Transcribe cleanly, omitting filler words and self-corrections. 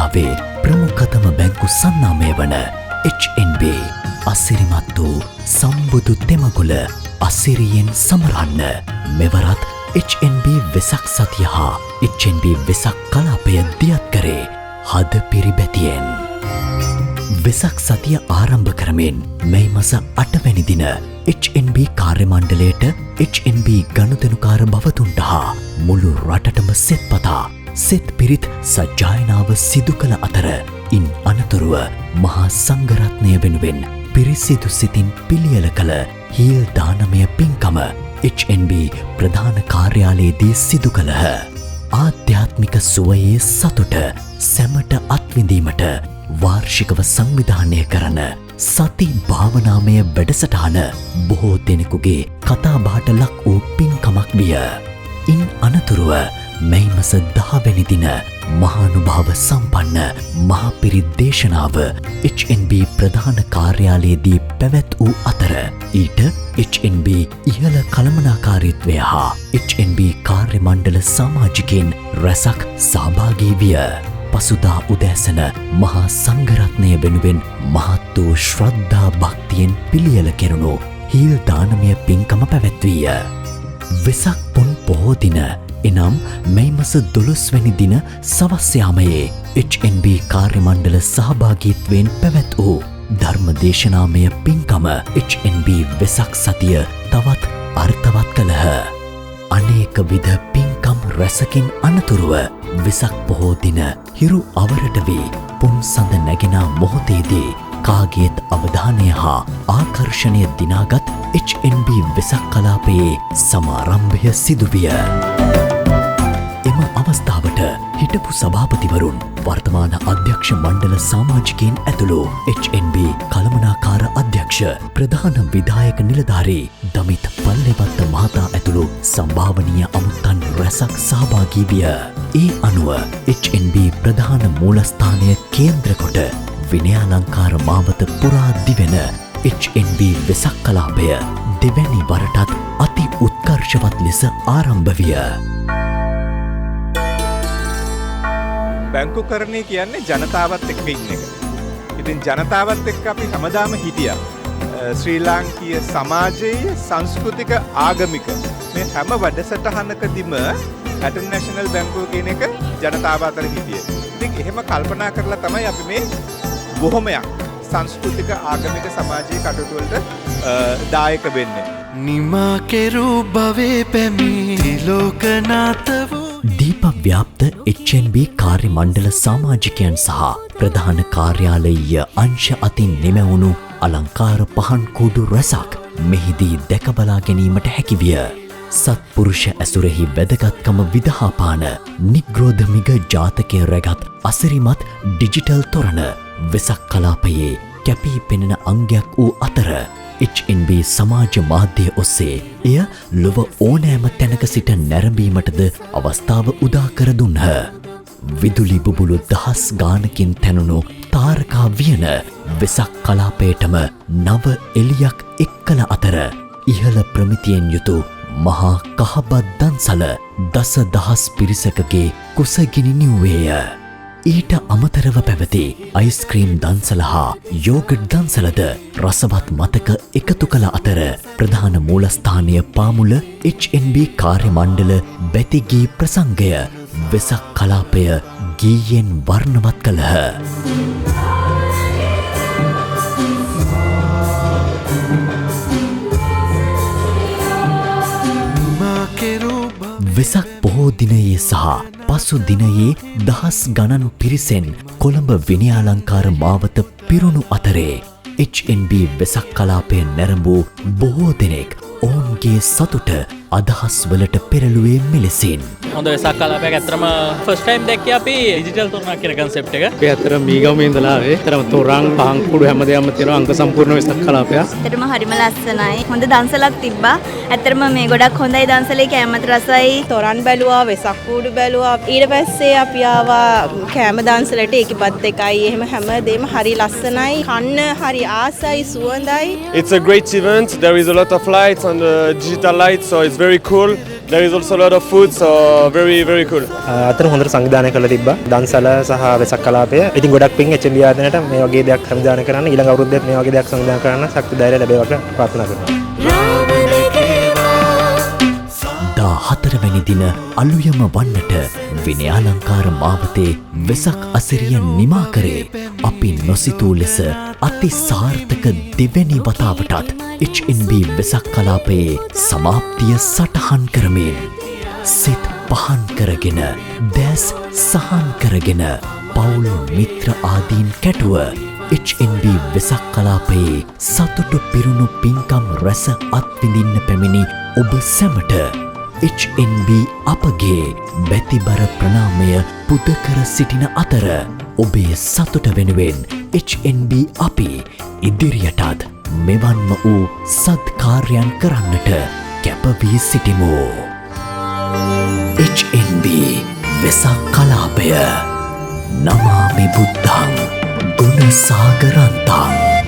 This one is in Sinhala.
ලංකාවේ ප්‍රමුඛතම බැංකු සන්නාමය වන HNB අසිරිමත් වූ සම්බුදු තෙමගුල අසිරියෙන් සමරන්න. මෙවරත් HNB වෙසක් සතිය හා HNB වෙසක් කලාපය දියත් කරේ හද පිරිබැතියෙන්. වෙසක් සතිය ආරම්භ කරමින් මැයි මස 8 වැනි දින HNB කාර්ය මණ්ඩලයට HNB ගනුදෙනුකාර බවතුන්ට හා මුළු රටටම සෙත්පතා සෙත් පිරිත් සජ්ජායනාව සිදු කළ අතර ඉන් අනතුරුව මහා සංඝරත්නය වෙනුවෙන් පිරිසිදු සිතින් පිළියෙල කළ හීල් දානමය පින්කම HNB ප්‍රධාන කාර්යාලයේදී සිදු කළහ. ආධ්‍යාත්මික සුවයේ සතුට සැමට අත්විඳීමට වාර්ෂිකව සංවිධානය කරන සති භාවනාමය වැඩසටහන බොහෝ දෙනෙකුගේ කතාබහට ලක් වූ පින්කමක් විය. ඉන් අනතුරුව මැයි මස 10 වැනි දින මහානුභාව සම්පන්න මහපිරිත් දේශනාව HNB ප්‍රධාන කාර්යාලයේදී පැවැත් වූ අතර ඊට HNB ඉහළ කළමනාකාරීත්වය හා HNB කාර්ය මණ්ඩල සමාජිකයින් රැසක් සහභාගී විය. පසුදා උදෑසන මහා සංඝරත්නය වෙනුවෙන් මහත් වූ ශ්‍රද්ධා භක්තියෙන් පිළියෙල කෙරුණු හීල් දානමය පින්කම පැවැත්විය. වෙසක් පුන් පොහෝ දින එනම් මැයි මස 12 වැනි දින සවස් යාමයේ HNB කාර්ය මණ්ඩල සහභාගීත්වයෙන් පැවැත් වූ ධර්මදේශනාමය පින්කම HNB වෙසක් සතිය තවත් අර්ථවත් කළහ. අනේක විධ පින්කම් රැසකින් අනතුරුව වෙසක් පොහෝ දින හිරු අවරට වී පුන් සඳ නැගෙන මොහොතේදී කාගේත් අවධානය හා ආකර්ෂණය දිනාගත් HNB වෙසක් කලාපයේ සමාරම්භය සිදුවිය. එම අවස්ථාවට හිටපු සභාපතිවරුන් වර්තමාන අධ්‍යක්ෂ මණ්ඩල සමාජිකයින් ඇතුළු HNB කළමනාකාර අධ්‍යක්ෂ ප්‍රධාන විධායක නිලධාරී දමිත් පල්ලෙවත්ත මහතා ඇතුළු සම්භාවනීය අමුත්තන් රැසක් සහභාගී විය. ඒ අනුව HNB ප්‍රධාන මූලස්ථානය කේන්ද්‍ර කොට විනයාලංකාර මාවත පුරා දිවෙන HNB වෙසක් කලාපය දෙවැනි වරටත් අති උත්කර්ෂවත් ලෙස ආරම්භ විය. බැංකුකරණය කියන්නේ ජනතාවත් එක්ක ඉන්න එක. ඉතින් ජනතාවත් එක්ක අපි හැමදාම හිටියා. ශ්‍රී ලාංකීය සමාජයේ සංස්කෘතික ආගමික මේ හැම වැඩසටහනකදීම ඉන්ටර්නැෂනල් බැංකුව කියන එක ජනතාව අතර හිටියේ. ඉතින් එහෙම කල්පනා කරලා තමයි අපි මේ බොහොමයක් සංස්කෘතික ආගමික සමාජීය කටයුතු වලට දායක වෙන්නේ. නිමා කෙරු භවේ පැමිණි ලෝකනාත වූ දීප ව්‍යාප්ත HNB කාර්ය මණ්ඩල සමාජිකයන් සහ ප්‍රධාන කාර්යාලීය අංශ අතින් නිමැවුණු අලංකාර පහන් කුඩු රැසක් මෙහිදී දැකබලා ගැනීමට හැකිවිය. සත්පුරුෂ ඇසුරෙහි වැදගත්කම විදහාපාන නිග්‍රෝධමිග ජාතකය රැගත් අසිරිමත් ඩිජිටල් තොරණ වෙසක් කලාපයේ කැපී පෙනෙන අංගයක් වූ අතර HNB සමාජ මාධ්‍ය ඔස්සේ එය ලොව ඕනෑම තැනක සිට නැරඹීමටද අවස්ථාව උදා කර දුන්හ. විදුලි බුබුලු දහස් ගානකින් තැනුණු තාරකා වියන වෙසක් කලාපයටම නව එලියක් එක් කළ අතර ඉහළ ප්‍රමිතියෙන් යුතු මහා කහබත් දන්සල දස දහස් පිරිසකගේ කුසගිනි නිව්වේය. ඊට අමතරව පැවති අයිස්ක්‍රීම් දන්සල හා යෝගට් දන්සලද රසවත් මතක එකතු කළ අතර ප්‍රධාන මූලස්ථානය පාමුල HNB කාර්ය මණ්ඩල බැතිගී ප්‍රසංගය වෙසක් කලාපය ගීයෙන් වර්ණවත් කළහ. වෙසක් පොහෝ දිනයේ සහ පසු දිනයේ දහස් ගණන් පිරිසෙන් කොළඹ විනයාලංකාර මාවත පිරුණු අතරේ HNB වෙසක් කලාපය නැරඹූ බොහෝ දෙනෙක් ඔවුන්ගේ සතුට අදහස් වලට පෙරළුවේ මෙලෙසින්. හොඳ වෙසක් කලාපයක් ඇත්තටම ෆස්ට් ටයිම් දැක්කේ අපි ඩිජිටල් තොරණක් කියන කන්සෙප්ට් එක. අපි ඇත්තටම මීගමේ ඉඳලා ආවේ. ඇත්තටම තොරන් පහන් කුඩු හැමදේම තියෙනවා අංග සම්පූර්ණ වෙසක් කලාපයක්. ඇත්තටම හරිම ලස්සනයි. හොඳ දන්සලක් තිබ්බා. ඇත්තටම මේ ගොඩක් හොඳයි දන්සලේ කැමත රසයි. තොරන් බැලුවා, වෙසක් කූඩු බැලුවා. ඊට පස්සේ අපි ආවා කැම දන්සලට ඒකපත් එකයි. එහෙම හැමදේම හරි ලස්සනයි. කන්න හරි ආසයි, සුවඳයි. It's a great event. There is a lot of lights and digital lights, so it's very cool. There is also a lot of food, so very cool. අතන හොඳට සංවිධානය කරලා තිබ්බා. දන්සල සහ වෙසක් කලාපය. ඉතින් ගොඩක් පින් HNB ආයතනයට මේ වගේ දෙයක් සංවිධානය කරන්න ඊළඟ අවුරුද්දේත් මේ වගේ දෙයක් සංවිධානය කරන්න ශක්ති ධෛර්යය ලැබේවා කියලා ප්‍රාර්ථනා කරනවා. 14 වෙනි දින අලුයම වන්නට විනයාලංකාර මාවතේ වෙසක් අසිරිය නිමා කරේ අපි නොසිතූ ලෙස අති සාර්ථක දෙවැනි වතාවටත් HNB වෙසක් කලාපයේ සමාප්තිය සටහන් කරමින් සිත් පහන් කරගෙන දැස් සහන් කරගෙන පවුල් මිත්‍ර ආදීන් කැටුව HNB වෙසක් කලාපයේ සතුටු පිරුණු පින්කම් රැස අත්විඳින්න පැමිණි ඔබ සැමට HNB අපගේ බැතිබර ප්‍රණාමය පුදකර සිටින අතර ඔබේ සතුට වෙනුවෙන් HNB අපි ඉදිරියටත් මෙවන්ම වූ සත්කාර්යයන් කරන්නට කැපවී සිටිමු. HNB වෙසක් කලාපය නමාමි බුද්ධං ගුණ සාගරන්තං